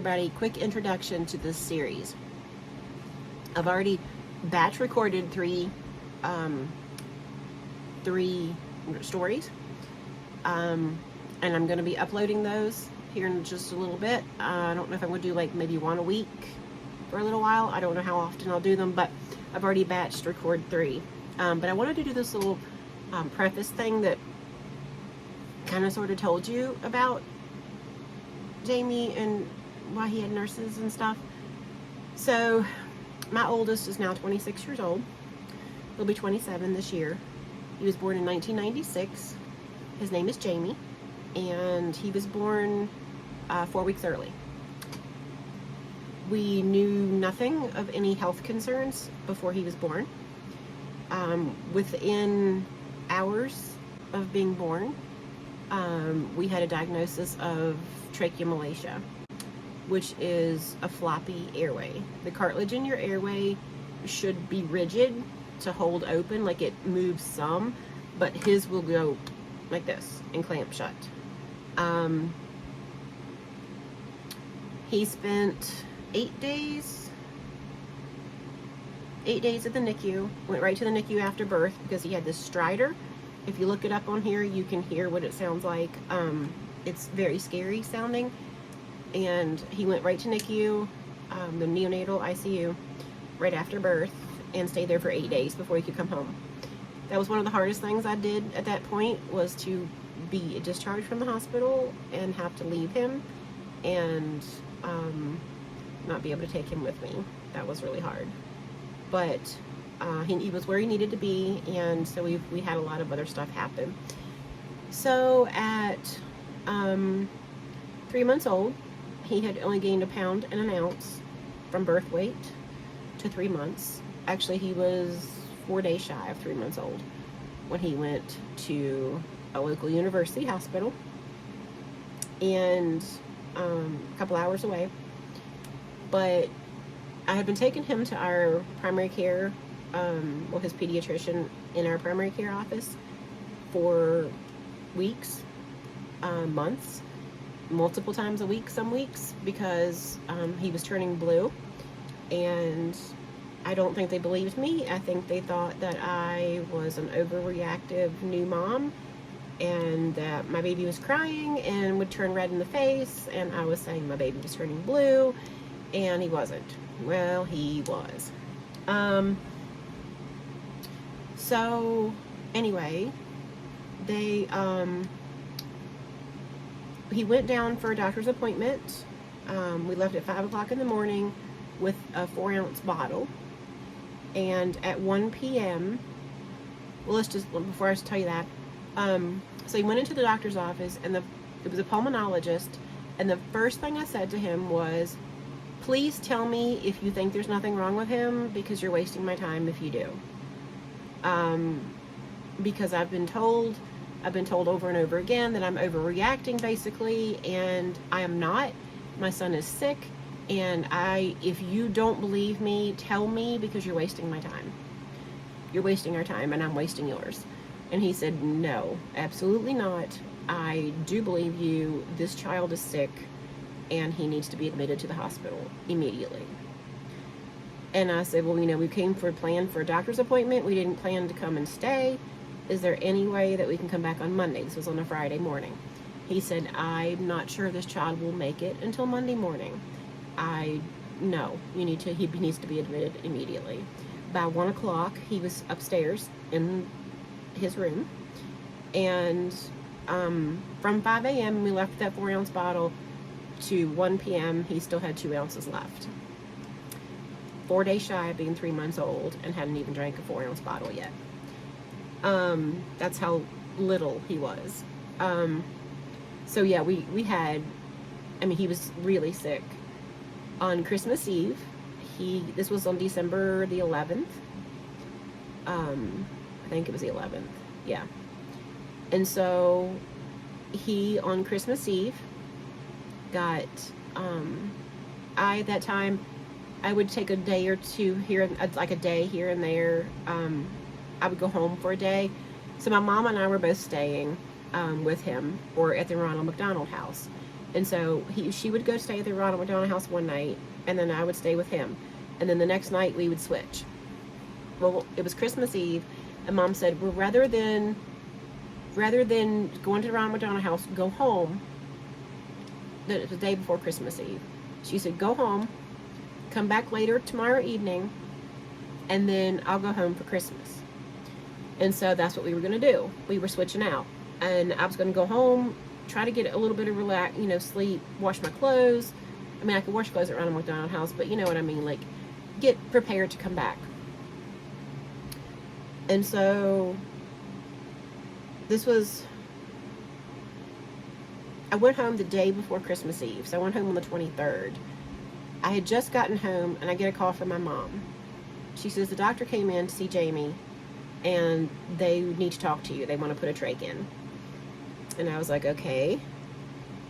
everybody a quick introduction to this series. I've already batch recorded three stories, and I'm going to be uploading those here in just a little bit. I don't know if I'm going to do like maybe one a week for a little while. I don't know how often I'll do them, but I've already batched record 3. But I wanted to do this little preface thing that kind of sort of told you about Jamie and why he had nurses and stuff. So my oldest is now 26 years old. He'll be 27 this year. He was born in 1996. His name is Jamie, and he was born 4 weeks early. We knew nothing of any health concerns before he was born. Within hours of being born, we had a diagnosis of tracheomalacia, which is a floppy airway. The cartilage in your airway should be rigid to hold open, like it moves some, but his will go like this and clamp shut. He spent 8 days at the NICU, went right to the NICU after birth because he had this stridor. If you look it up on here, you can hear what it sounds like. It's very scary sounding. And he went right to NICU, the neonatal ICU, right after birth, and stayed there for 8 days before he could come home. That was one of the hardest things I did at that point, was to be discharged from the hospital and have to leave him and not be able to take him with me. That was really hard. But he was where he needed to be, and so we had a lot of other stuff happen. So at 3 months old, he had only gained 1 pound and 1 ounce from birth weight to 3 months. Actually, he was 4 days shy of 3 months old when he went to a local university hospital, and a couple hours away. But I had been taking him to our primary care, his pediatrician in our primary care office for weeks, months, multiple times a week, some weeks, because he was turning blue. And I don't think they believed me. I think they thought that I was an overreactive new mom, and that my baby was crying and would turn red in the face, and I was saying my baby was turning blue, and he wasn't. Well, he was. So anyway, he went down for a doctor's appointment. We left at 5 o'clock in the morning with a 4-ounce bottle. And at 1 p.m., well, before I tell you that, so he went into the doctor's office, and it was a pulmonologist, and the first thing I said to him was, please tell me if you think there's nothing wrong with him, because you're wasting my time if you do. Because I've been told over and over again that I'm overreacting, basically, and I am not. My son is sick, and if you don't believe me, tell me, because you're wasting my time. You're wasting our time, and I'm wasting yours. And he said, no, absolutely not. I do believe you. This child is sick, and he needs to be admitted to the hospital immediately. And I said, well, we came planned for a doctor's appointment. We didn't plan to come and stay. Is there any way that we can come back on Monday? This was on a Friday morning. He said, I'm not sure this child will make it until Monday morning. No, he needs to be admitted immediately. By 1 o'clock, he was upstairs in his room. And from 5 a.m., we left that 4-ounce bottle, to 1 p.m., he still had 2 ounces left. 4 days shy of being 3 months old, and hadn't even drank a 4-ounce bottle yet. That's how little he was. So yeah, we had, he was really sick. On Christmas Eve, this was on December the 11th. I think it was the 11th, yeah. And so he, on Christmas Eve, got, at that time, I would take a day or two here, like a day here and there. I would go home for a day. So my mom and I were both staying with him, or at the Ronald McDonald house. And so she would go stay at the Ronald McDonald House one night, and then I would stay with him. And then the next night we would switch. Well, it was Christmas Eve, and Mom said, well, rather than going to the Ronald McDonald House, go home. The day before Christmas Eve. She said, go home, come back later tomorrow evening, and then I'll go home for Christmas. And so that's what we were going to do. We were switching out. And I was going to go home, try to get a little bit of sleep, wash my clothes. I mean, I could wash clothes at Ronald McDonald House, but you know what I mean, like, get prepared to come back. And so I went home the day before Christmas Eve, so I went home on the 23rd. I had just gotten home, and I get a call from my mom. She says, the doctor came in to see Jamie, and they need to talk to you. They want to put a trach in. And I was like, okay.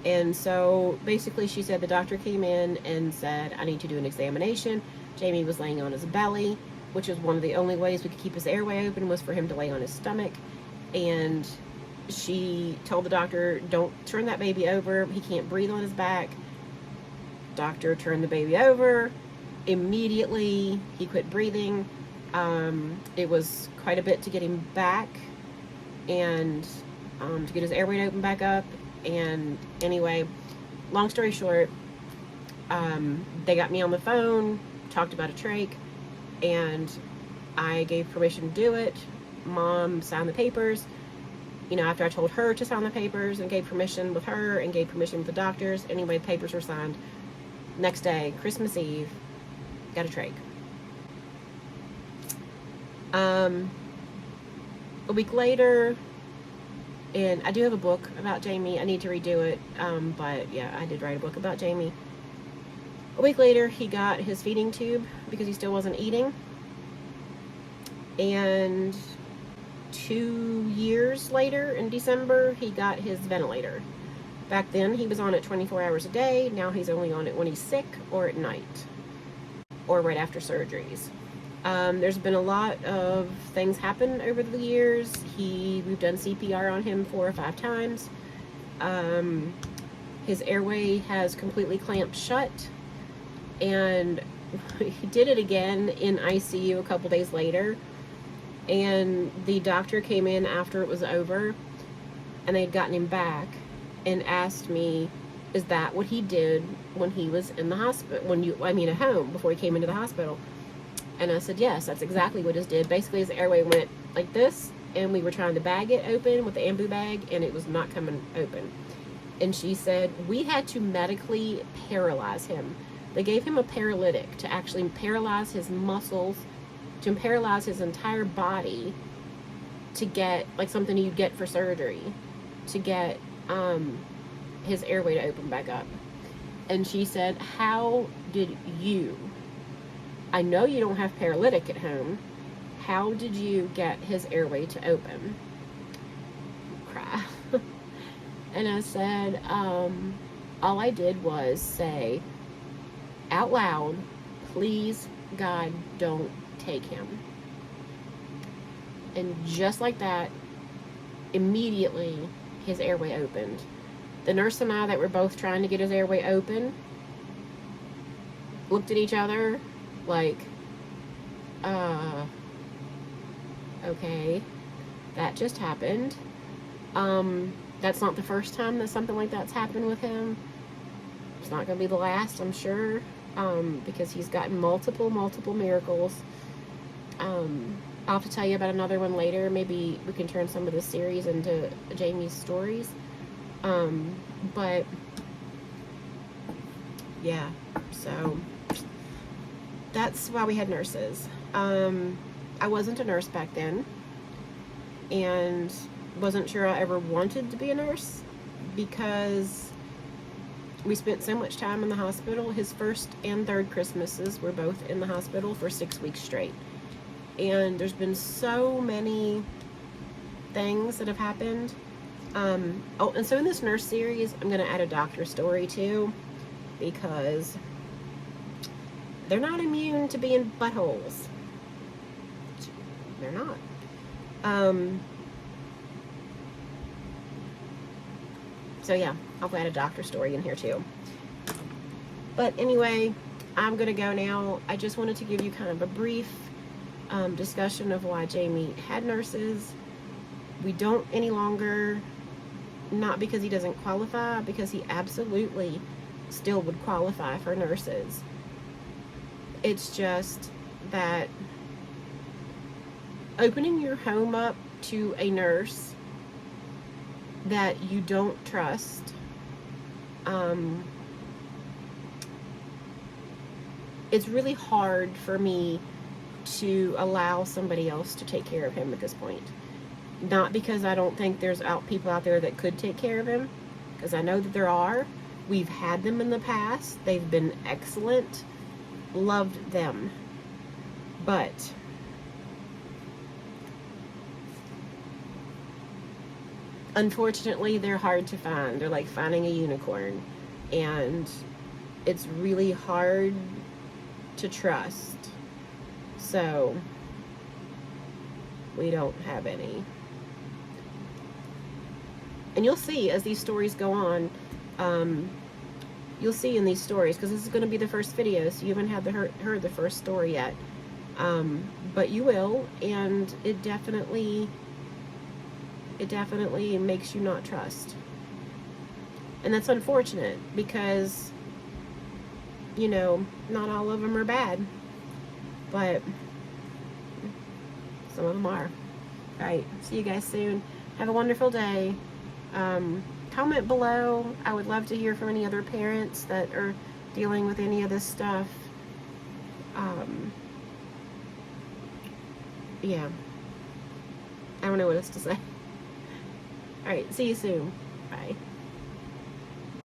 And so basically she said the doctor came in and said, I need to do an examination. Jamie was laying on his belly, which is one of the only ways we could keep his airway open, was for him to lay on his stomach. And she told the doctor, don't turn that baby over. He can't breathe on his back. Doctor turned the baby over. Immediately, he quit breathing. It was quite a bit to get him back and to get his airway to open back up. And anyway, long story short, they got me on the phone, talked about a trach, and I gave permission to do it. Mom signed the papers. After I told her to sign the papers and gave permission with her and gave permission with the doctors. Anyway, the papers were signed. Next day, Christmas Eve, got a trach. A week later, and I do have a book about Jamie. I need to redo it, but yeah, I did write a book about Jamie. A week later, he got his feeding tube because he still wasn't eating. And 2 years later, in December, he got his ventilator. Back then, he was on it 24 hours a day. Now he's only on it when he's sick or at night or right after surgeries. There's been a lot of things happen over the years. We've done CPR on him 4 or 5 times. His airway has completely clamped shut, and he did it again in ICU a couple days later. And the doctor came in after it was over, and they'd gotten him back and asked me, is that what he did when he was in the hospital, at home, before he came into the hospital? And I said, yes, that's exactly what it did. Basically, his airway went like this, and we were trying to bag it open with the ambu bag, and it was not coming open. And she said, we had to medically paralyze him. They gave him a paralytic to actually paralyze his muscles, to paralyze his entire body, to get, like something you'd get for surgery, to get his airway to open back up. And she said, how did you, I know you don't have paralytic at home, how did you get his airway to open? Cry. And I said, all I did was say out loud, please God, don't take him. And just like that, immediately his airway opened. The nurse and I that were both trying to get his airway open looked at each other like, okay, that just happened. That's not the first time that something like that's happened with him. It's not going to be the last, I'm sure, because he's gotten multiple miracles. I'll have to tell you about another one later. Maybe we can turn some of this series into Jamie's stories. But yeah, so that's why we had nurses. I wasn't a nurse back then, and wasn't sure I ever wanted to be a nurse because we spent so much time in the hospital. His first and third Christmases were both in the hospital for 6 weeks straight. And there's been so many things that have happened. Oh, and so in this nurse series, I'm going to add a doctor story too, because they're not immune to being buttholes. They're not. So yeah, I'll add a doctor story in here too. But anyway, I'm going to go now. I just wanted to give you kind of a brief discussion of why Jamie had nurses. We don't any longer, not because he doesn't qualify, because he absolutely still would qualify for nurses. It's just that opening your home up to a nurse that you don't trust, it's really hard for me to allow somebody else to take care of him at this point. Not because I don't think there's people out there that could take care of him, because I know that there are. We've had them in the past. They've been excellent. Loved them. But unfortunately, they're hard to find. They're like finding a unicorn. And it's really hard to trust. So we don't have any. And you'll see as these stories go on, you'll see in these stories, because this is going to be the first video, so you haven't had heard the first story yet. But you will, and it definitely makes you not trust. And that's unfortunate, because, you know, not all of them are bad, but some of them are. All right, see you guys soon. Have a wonderful day. Comment below. I would love to hear from any other parents that are dealing with any of this stuff. Yeah. I don't know what else to say. All right, see you soon. Bye.